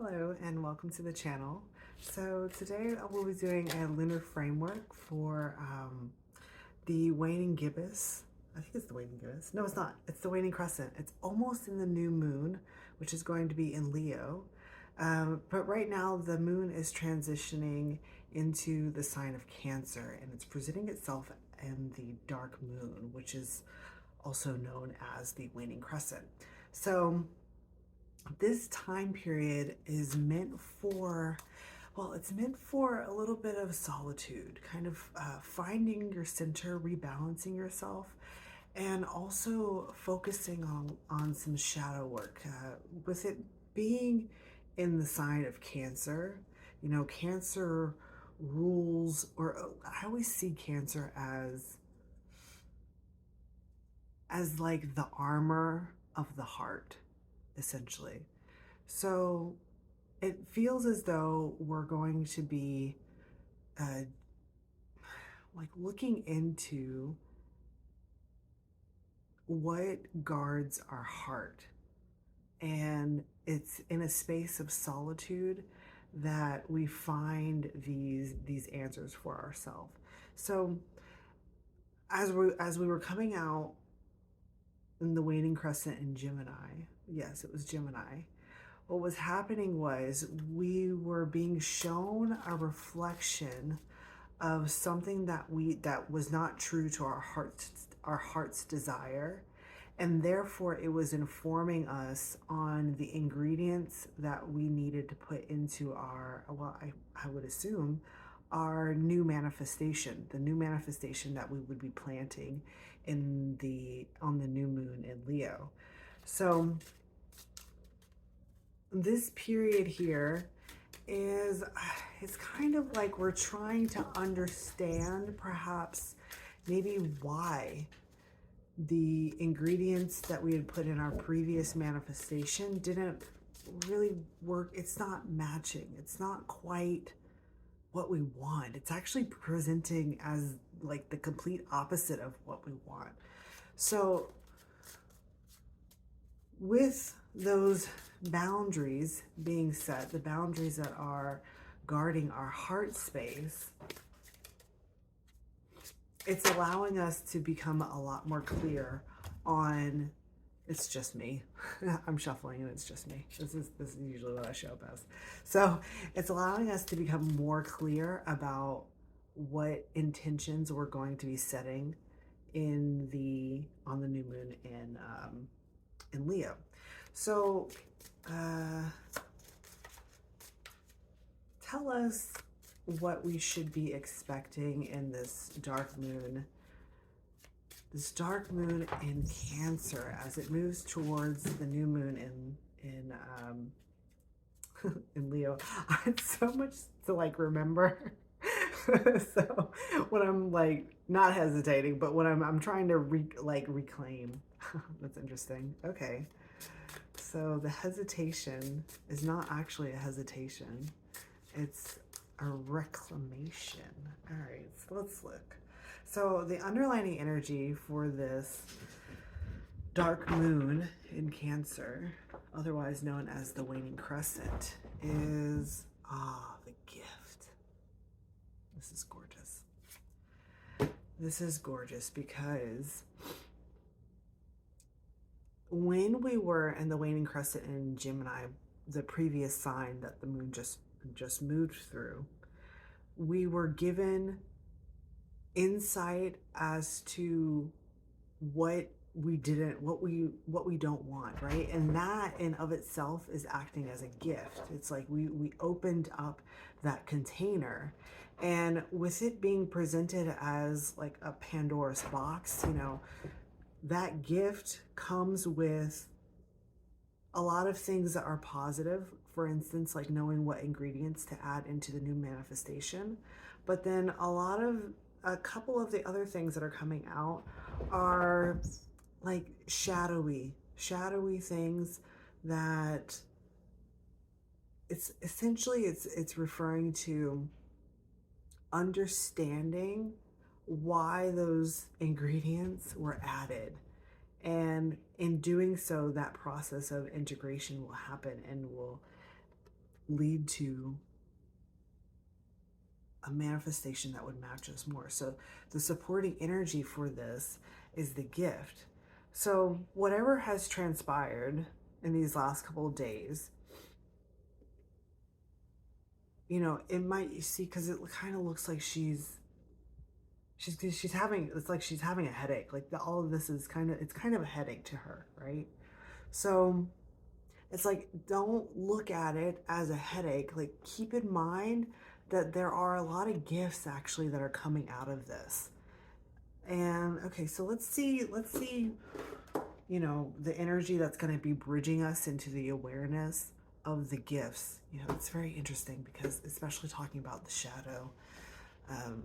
Hello and welcome to the channel. So today I will be doing a lunar framework for the waning gibbous. I think it's the waning gibbous. No, it's not. It's the waning crescent. It's almost in the new moon, which is going to be in Leo. But right now the moon is transitioning into the sign of Cancer, and it's presenting itself in the dark moon, which is also known as the waning crescent. So this time period is meant for, well, it's meant for a little bit of solitude, kind of finding your center, rebalancing yourself, and also focusing on some shadow work. With it being in the sign of Cancer, you know, Cancer rules, or I always see Cancer as like the armor of the heart, essentially. So it feels as though we're going to be uh, like looking into what guards our heart. And it's in a space of solitude that we find these answers for ourselves. So as we were coming out in the waning crescent in Gemini, yes, it was Gemini, what was happening was we were being shown a reflection of something that was not true to our heart's desire, and therefore it was informing us on the ingredients that we needed to put into our, well, I would assume, our new manifestation, the new manifestation that we would be planting on the new moon in Leo. So this period here is, it's kind of like we're trying to understand perhaps maybe why the ingredients that we had put in our previous manifestation didn't really work. It's not matching. It's not quite what we want. It's actually presenting as like the complete opposite of what we want. So with those boundaries being set, the boundaries that are guarding our heart space, it's allowing us to become a lot more clear on, it's just me. I'm shuffling and it's just me. This is usually what I show up as. So it's allowing us to become more clear about what intentions we're going to be setting on the new moon in Leo. So tell us what we should be expecting in this dark moon in Cancer as it moves towards the new moon in Leo. It's so much to like remember. So when I'm like not hesitating, but when I'm trying to reclaim. That's interesting. Okay. So the hesitation is not actually a hesitation. It's a reclamation. All right, so let's look. So the underlying energy for this dark moon in Cancer, otherwise known as the waning crescent, is the gift. This is gorgeous. This is gorgeous because when we were in the waning crescent in Gemini, the previous sign that the moon just moved through, we were given insight as to what we don't want, right? And that in of itself is acting as a gift. It's like we opened up that container, and with it being presented as like a Pandora's box, you know, that gift comes with a lot of things that are positive. For instance, like knowing what ingredients to add into the new manifestation. But then a couple of the other things that are coming out are like shadowy things that it's essentially it's referring to understanding why those ingredients were added. And in doing so, that process of integration will happen and will lead to a manifestation that would match us more. So the supporting energy for this is the gift. So whatever has transpired in these last couple of days, you know, it might, you see, because it kind of looks like she's having, it's like she's having a headache. Like all of this is kind of, it's kind of a headache to her, right? So it's like, don't look at it as a headache. Like, keep in mind that there are a lot of gifts actually that are coming out of this. And okay, so let's see, you know, the energy that's going to be bridging us into the awareness of the gifts. You know, it's very interesting because, especially talking about the shadow, um,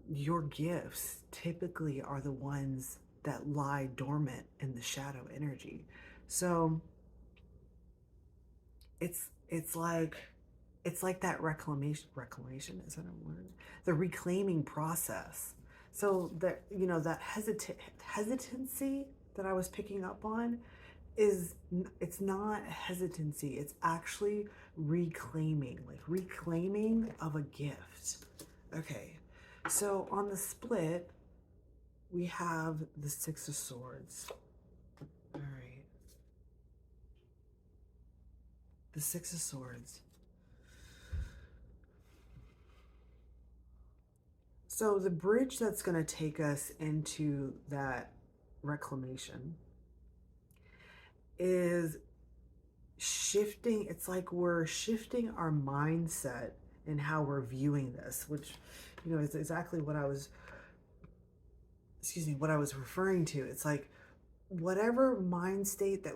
your gifts typically are the ones that lie dormant in the shadow energy. So it's like, it's like that reclamation, is that a word? The reclaiming process. So that, you know, that hesitancy that I was picking up on is, it's not hesitancy, it's actually reclaiming, like reclaiming of a gift. Okay, so on the split we have the Six of Swords. All right, the Six of Swords. So the bridge that's going to take us into that reclamation is shifting. It's like we're shifting our mindset and how we're viewing this, which, you know, is exactly what I was, what I was referring to. It's like whatever mind state that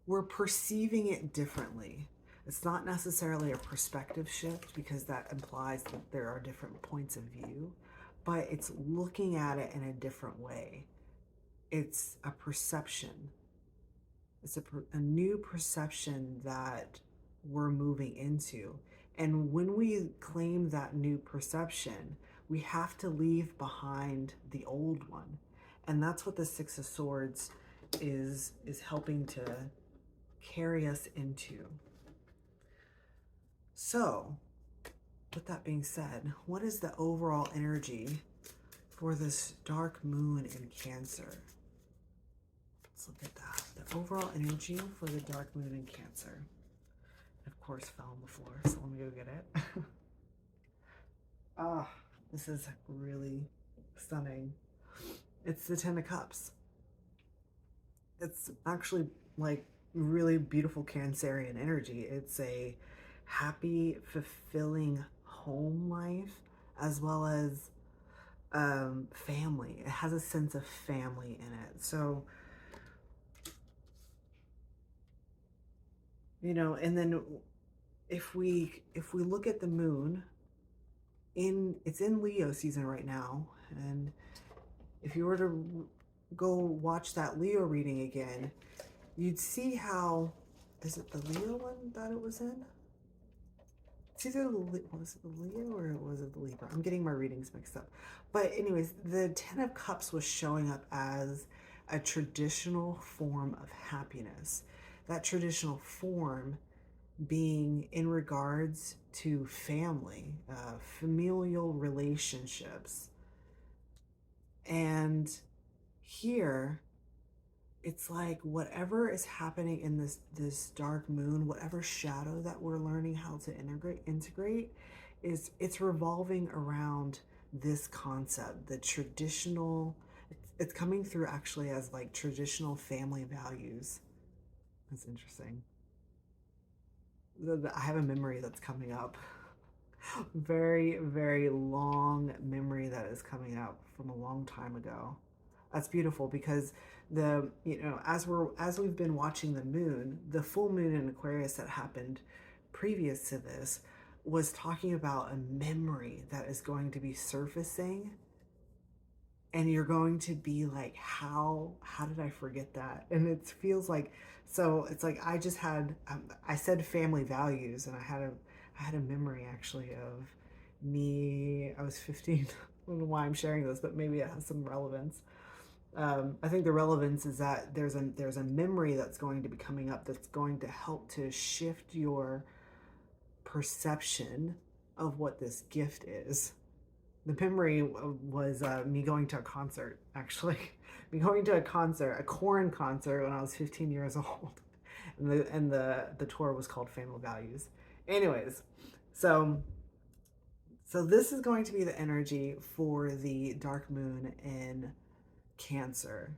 we're perceiving it differently. It's not necessarily a perspective shift because that implies that there are different points of view, but it's looking at it in a different way. It's a perception. It's a new perception that we're moving into. And when we claim that new perception, we have to leave behind the old one. And that's what the Six of Swords is helping to carry us into. So, with that being said, what is the overall energy for this dark moon in Cancer? Let's look at that. The overall energy for the dark moon in Cancer. Of course, fell on the floor, so let me go get it. Ah, this is really stunning. It's the Ten of Cups. It's actually like really beautiful Cancerian energy. It's a happy, fulfilling home life as well as family. It has a sense of family in it. So, you know, and then if we look at the moon, it's in Leo season right now, and if you were to go watch that Leo reading again, you'd see how, is it the Leo one that it was in? It's either was it the Leo or was it the Libra? I'm getting my readings mixed up. But anyways, the Ten of Cups was showing up as a traditional form of happiness. That traditional form being in regards to family, familial relationships. And here, it's like whatever is happening in this dark moon, whatever shadow that we're learning how to integrate is, it's revolving around this concept, the traditional, it's coming through actually as like traditional family values. That's interesting. I have a memory that's coming up. Very, very long memory that is coming up from a long time ago. That's beautiful because the, you know, as we've been watching the moon, the full moon in Aquarius that happened previous to this was talking about a memory that is going to be surfacing, and you're going to be like, how did I forget that? And it feels like, so it's like I just had I said family values, and I had a memory actually of me. I was 15. I don't know why I'm sharing this, but maybe it has some relevance. I think the relevance is that there's a memory that's going to be coming up that's going to help to shift your perception of what this gift is. The memory was me going to a concert, actually. Me going to a concert, a Corn concert when I was 15 years old. And the tour was called Family Values. Anyways, so this is going to be the energy for the dark moon in Cancer.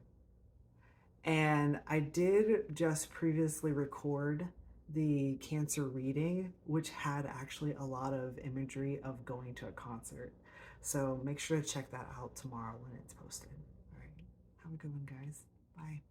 And I did just previously record the Cancer reading, which had actually a lot of imagery of going to a concert. So make sure to check that out tomorrow when it's posted. All right. Have a good one, guys. Bye.